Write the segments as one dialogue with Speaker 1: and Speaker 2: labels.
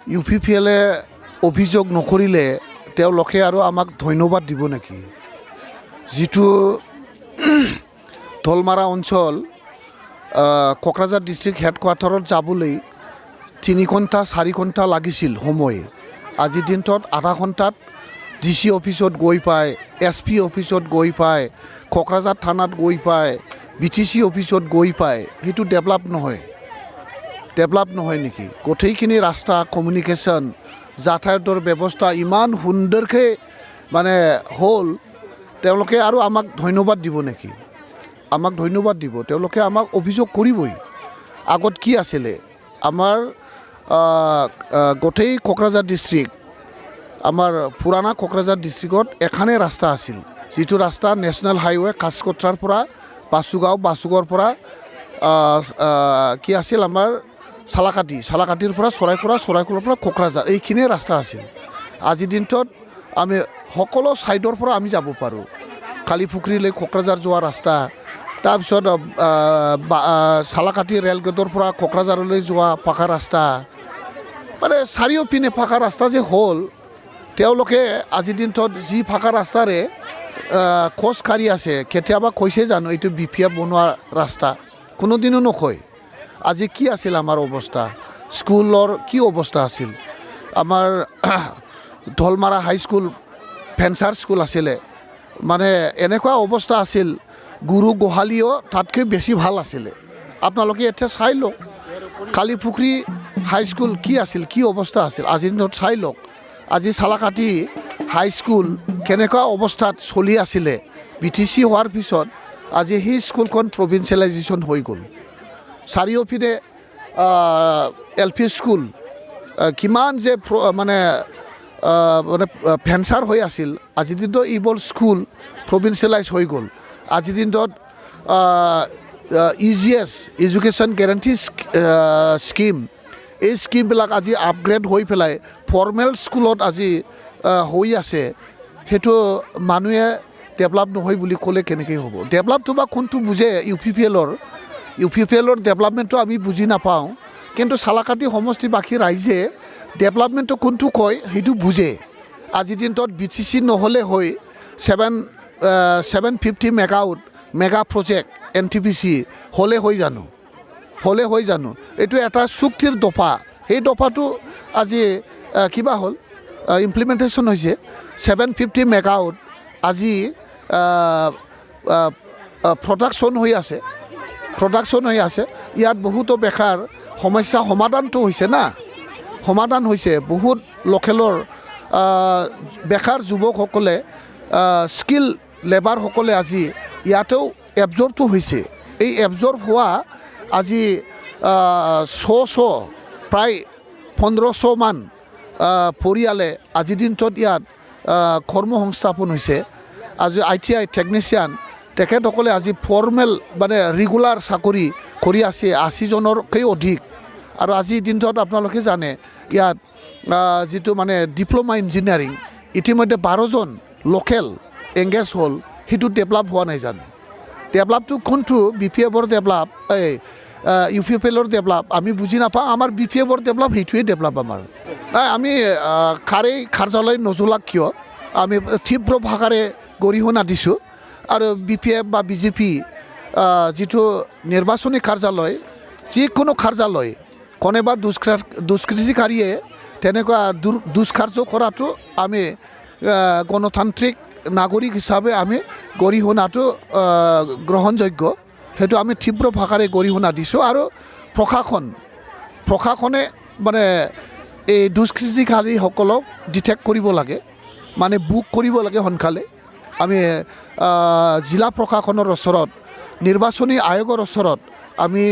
Speaker 1: UPPL অভিযোগ নকৰিলে তেওঁলোকে আৰু আমাক ধন্যবাদ দিব নেকি? যিটো ঢলমাৰা অঞ্চল কোকৰাঝাৰ ডিষ্ট্ৰিক্ট হেডকোৱাৰ্টাৰত যাবলৈ 3 ঘণ্টা 4 ঘণ্টা লাগিছিল সময়। আজিৰ দিনটোত আধা ঘণ্টাত DC অফিচত গৈ পায়, SP অফিচত গৈ পায়, কোকৰাঝাৰ থানাত গৈ পায়, BTC অফিচত গৈ পায়। সেইটো ডেভেলপ নহয় নেকি? গোটেইখিনি ৰাস্তা কমিউনিকেশ্যন যাতায়াতৰ ব্যৱস্থা ইমান সুন্দৰকৈ মানে হ'ল, তেওঁলোকে আৰু আমাক ধন্যবাদ দিব নেকি? আমাক ধন্যবাদ দিব, তেওঁলোকে আমাক অভিযোগ কৰিবই। আগত কি আছিলে আমাৰ গোটেই কোকৰাঝাৰ ডিষ্ট্ৰিক্ট, আমাৰ পুৰাণা কোকৰাঝাৰ ডিষ্ট্ৰিক্টত এখানে ৰাস্তা আছিল, যিটো ৰাস্তা নেশ্যনেল হাইৱে কাছকট্ৰাৰ পৰা বাসুগাঁৱৰ পৰা কি আছিল আমাৰ চালাকাটিৰ পৰা চৰাইখোলাৰ পৰা কোকৰাঝাৰ, এইখিনিয়ে ৰাস্তা আছিল। আজিৰ দিনটোত আমি সকলো ছাইডৰ পৰা আমি যাব পাৰোঁ। কালিপুখুৰীলৈ কোকৰাঝাৰ যোৱা ৰাস্তা, তাৰপিছত চালাকাটি ৰেলগেটৰ পৰা কোকৰাঝাৰলৈ যোৱা পাকা ৰাস্তা, মানে চাৰিওপিনে পাকা ৰাস্তা যে হ'ল, তেওঁলোকে আজিৰ দিনটোত যি পাকা ৰাস্তাৰে খোজকাঢ়ি আছে, কেতিয়াবা কৈছে জানো এইটো BPF বনোৱা ৰাস্তা? কোনোদিনো নকয়। আজি কি আছিল আমাৰ অৱস্থা? স্কুলৰ কি অৱস্থা আছিল? আমাৰ ঢলমাৰা হাইস্কুল ফেঞ্চাৰ স্কুল আছিলে, মানে এনেকুৱা অৱস্থা আছিল, গুৰু গোহালিও তাতকৈ বেছি ভাল আছিলে। আপোনালোকে এতিয়া চাই লওক কালিপুখুৰী হাইস্কুল কি আছিল, কি অৱস্থা আছিল, আজিৰ দিনত চাই লওক। আজি চালাকাটি হাইস্কুল কেনেকুৱা অৱস্থাত চলি আছিলে, BTC হোৱাৰ পিছত আজি সেই স্কুলখন প্ৰভিন্সিয়েলাইজেশ্যন হৈ গ'ল। চাৰিওপিনে LP স্কুল কিমান যে মানে ভেঞ্চাৰ হৈ আছিল, আজিৰ দিনটোত এইবোৰ স্কুল প্ৰভিন্সিয়েলাইজ হৈ গ'ল। আজিৰ দিনটোত EGS এডুকেশ্যন গেৰাণ্টি স্কিম, এই স্কিমবিলাক আজি আপগ্ৰেড হৈ পেলাই ফৰ্মেল স্কুলত আজি হৈ আছে। সেইটো মানুহে ডেভেলপ নহয় বুলি ক'লে কেনেকৈ হ'ব? ডেভেলপটো বা কোনটো বুজে? UPPLৰ ডেভেলপমেণ্টটো আমি বুজি নাপাওঁ, কিন্তু চালাকাটি সমষ্টিবাসী ৰাইজে ডেভেলপমেণ্টটো কোনটো কয় সেইটো বুজে। আজিৰ দিনটোত BTC নহ'লে হৈ 750 মেগা প্ৰজেক্ট NTPC হ'লে হৈ জানো? এইটো এটা চুক্তিৰ দফা, সেই দফাটো আজি কিবা হ'ল, ইমপ্লিমেণ্টেশ্যন হৈছে। 750 মেগাৱাট আজি প্ৰডাকশ্যন হৈ আছে। ইয়াত বহুতো বেকাৰ সমস্যা সমাধানটো হৈছে না, সমাধান হৈছে। বহুত লোকেলৰ বেকাৰ যুৱকসকলে, স্কিল লেবাৰসকলে আজি ইয়াতেও এবজৰ্বটো হৈছে। এই এবজৰ্ব হোৱা আজি প্ৰায় 1500 মান পৰিয়ালে আজিৰ দিনটোত ইয়াত কৰ্ম সংস্থাপন হৈছে। আজি ITI টেকনিচিয়ান তেখেতসকলে আজি ফৰ্মেল মানে ৰেগুলাৰ চাকৰি কৰি আছে 80 জনতকৈ অধিক। আৰু আজিৰ দিনটোত আপোনালোকে জানে ইয়াত যিটো মানে ডিপ্ল'মা ইঞ্জিনিয়াৰিং ইতিমধ্যে 12 জন লোকেল এংগেজ হ'ল। সেইটো ডেভেলপ হোৱা নাই জানো? ডেভেলপটো কোনটো? BPFৰ ডেভেলপ, UPPLৰ ডেভেলপ আমি বুজি নাপাওঁ। আমাৰ BPFৰ ডেভেলপ সেইটোৱে ডেভেলপ আমাৰ নাই। আমি কাৰ্যালয় নজ্বলাক কিয়? আমি তীব্ৰ ভাষাৰে গৰিহণা দিছোঁ। আৰু BPF বা BJP যিটো নিৰ্বাচনী কাৰ্যালয়, যিকোনো কাৰ্যালয়, কোনোবা দুষ্কৃতিকাৰীয়ে তেনেকুৱা দুষ্কাৰ্য কৰাটো আমি গণতান্ত্ৰিক নাগৰিক হিচাপে আমি গৰিহণাটো গ্ৰহণযোগ্য। সেইটো আমি তীব্ৰ ভাষাৰে গৰিহণা দিছোঁ। আৰু প্ৰশাসনে মানে এই দুষ্কৃতিকাৰীসকলক ডিটেক্ট কৰিব লাগে, মানে বুক কৰিব লাগে সোনকালে। আমি জিলা প্ৰশাসনৰ ওচৰত, নিৰ্বাচনী আয়োগৰ ওচৰত আমি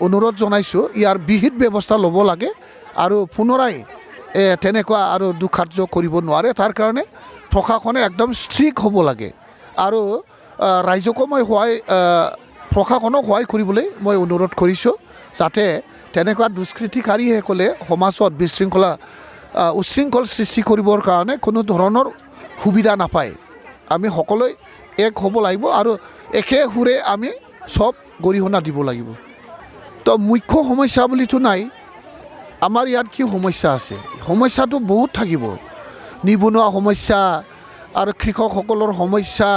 Speaker 1: অনুৰোধ জনাইছোঁ, ইয়াৰ বিহিত ব্যৱস্থা ল'ব লাগে আৰু পুনৰাই তেনেকুৱা আৰু দুঃকাৰ্য কৰিব নোৱাৰে। তাৰ কাৰণে প্ৰশাসনে একদম ষ্ট্ৰিক্ট হ'ব লাগে। আৰু ৰাইজকো মই প্ৰশাসনক সহায় কৰিবলৈ মই অনুৰোধ কৰিছোঁ, যাতে তেনেকুৱা দুষ্কৃতিকাৰীসকলে সমাজত উচ্ছৃংখল সৃষ্টি কৰিবৰ কাৰণে কোনো ধৰণৰ সুবিধা নাপায়। আমি সকলোৱে এক হ'ব লাগিব আৰু একে সুৰে আমি চব গৰিহণা দিব লাগিব। তো মুখ্য সমস্যা বুলিতো নাই, আমাৰ ইয়াত কি সমস্যা আছে সমস্যাটো বহুত থাকিব নিবনুৱা সমস্যা আৰু কৃষকসকলৰ সমস্যা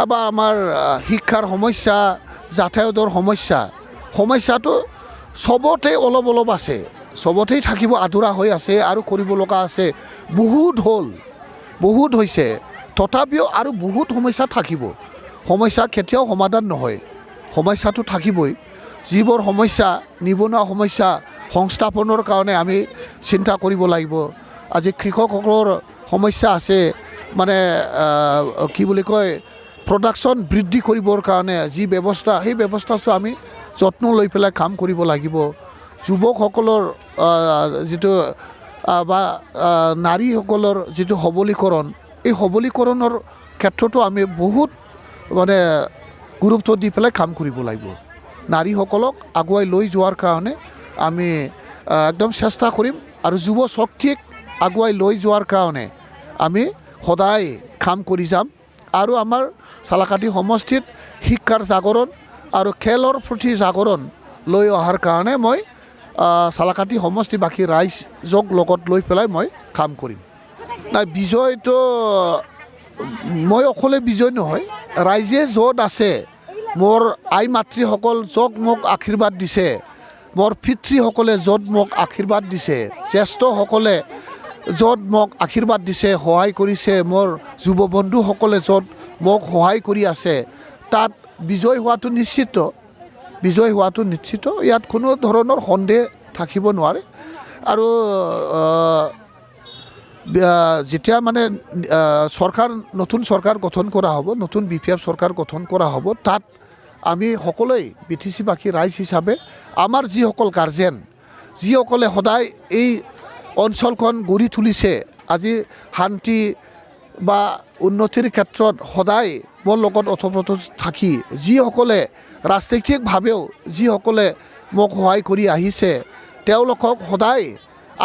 Speaker 1: বা আমাৰ শিক্ষাৰ সমস্যা যাতায়াতৰ সমস্যাটো চবতে অলপ অলপ আছে চবতেই থাকিব আধৰুৱা হৈ আছে আৰু কৰিব লগা আছে বহুত হৈছে তথাপিও আৰু বহুত সমস্যা থাকিব সমস্যা কেতিয়াও সমাধান নহয় সমস্যাটো থাকিবই যিবোৰ সমস্যা নিবনুৱা সমস্যা সংস্থাপনৰ কাৰণে আমি চিন্তা কৰিব লাগিব আজি কৃষকসকলৰ সমস্যা আছে মানে কি বুলি কয় প্ৰডাকশ্যন বৃদ্ধি কৰিবৰ কাৰণে যি ব্যৱস্থা সেই ব্যৱস্থাটো আমি যত্ন লৈ পেলাই কাম কৰিব লাগিব যুৱকসকলৰ যিটো বা নাৰীসকলৰ যিটো সবলীকৰণ এই সবলীকৰণৰ ক্ষেত্ৰতো আমি বহুত মানে গুৰুত্ব দি পেলাই কাম কৰিব লাগিব নাৰীসকলক আগুৱাই লৈ যোৱাৰ কাৰণে আমি একদম চেষ্টা কৰিম আৰু যুৱ শক্তিক আগুৱাই লৈ যোৱাৰ কাৰণে আমি সদায় কাম কৰি যাম আৰু আমাৰ চালাকাটি সমষ্টিত শিক্ষাৰ জাগৰণ আৰু খেলৰ প্ৰতি জাগৰণ লৈ অহাৰ কাৰণে মই চালাকাটি সমষ্টিবাসী ৰাইজক লগত লৈ পেলাই মই কাম কৰিম নাই বিজয়টো মই অকলে বিজয় নহয় ৰাইজে য'ত আছে মোৰ আই মাতৃসকল য'ত মোক আশীৰ্বাদ দিছে মোৰ পিতৃসকলে য'ত মোক আশীৰ্বাদ দিছে জ্যেষ্ঠসকলে য'ত মোক আশীৰ্বাদ দিছে সহায় কৰিছে মোৰ যুৱ বন্ধুসকলে য'ত মোক সহায় কৰি আছে তাত বিজয় হোৱাটো নিশ্চিত ইয়াত কোনো ধৰণৰ সন্দেহ থাকিব নোৱাৰে আৰু যেতিয়া মানে নতুন চৰকাৰ গঠন কৰা হ'ব নতুন BPF চৰকাৰ গঠন কৰা হ'ব তাত আমি সকলোৱে BTC-বাসী ৰাইজ হিচাপে আমাৰ যিসকল গাৰ্জেন যিসকলে সদায় এই অঞ্চলখন গঢ়ি তুলিছে আজি শান্তি বা উন্নতিৰ ক্ষেত্ৰত সদায় মোৰ লগত ওতঃপ্ৰোত থাকি যিসকলে ৰাজনৈতিকভাৱেও যিসকলে মোক সহায় কৰি আহিছে তেওঁলোকক সদায়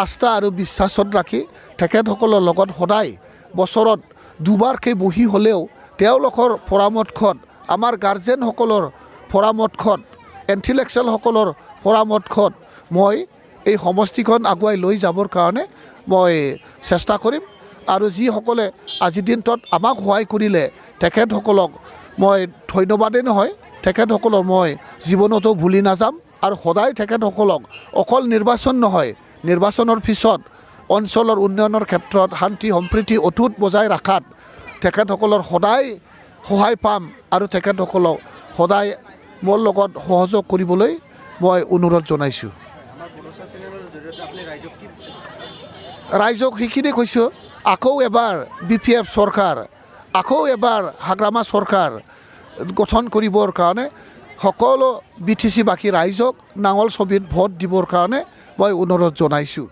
Speaker 1: আস্থা আৰু বিশ্বাসত ৰাখি তেখেতসকলৰ লগত সদায় বছৰত দুবাৰকৈ বহি হ'লেও তেওঁলোকৰ পৰামৰ্শত আমাৰ গাৰ্জেনসকলৰ পৰামৰ্শত ইণ্টেলেকচুৱেলসকলৰ পৰামৰ্শত মই এই সমষ্টিখন আগুৱাই লৈ যাবৰ কাৰণে মই চেষ্টা কৰিম আৰু যিসকলে আজিৰ দিনটোত আমাক সহায় কৰিলে তেখেতসকলক মই ধন্যবাদেই নহয় তেখেতসকলক মই জীৱনতো ভুলি নাযাম আৰু সদায় তেখেতসকলক অকল নিৰ্বাচন নহয় নিৰ্বাচনৰ পিছত অঞ্চলৰ উন্নয়নৰ ক্ষেত্ৰত শান্তি সম্প্ৰীতি অটুট বজাই ৰখাত তেখেতসকলৰ সদায় সহায় পাম আৰু তেখেতসকলক সদায় মোৰ লগত সহযোগ কৰিবলৈ মই অনুৰোধ জনাইছোঁ ৰাইজক সেইখিনি কৈছোঁ আকৌ এবাৰ BPF চৰকাৰ আকৌ এবাৰ হাগ্ৰামা চৰকাৰ গঠন কৰিবৰ কাৰণে সকলো BTC-বাসী ৰাইজক নাঙল ছবিত ভোট দিবৰ কাৰণে মই অনুৰোধ জনাইছোঁ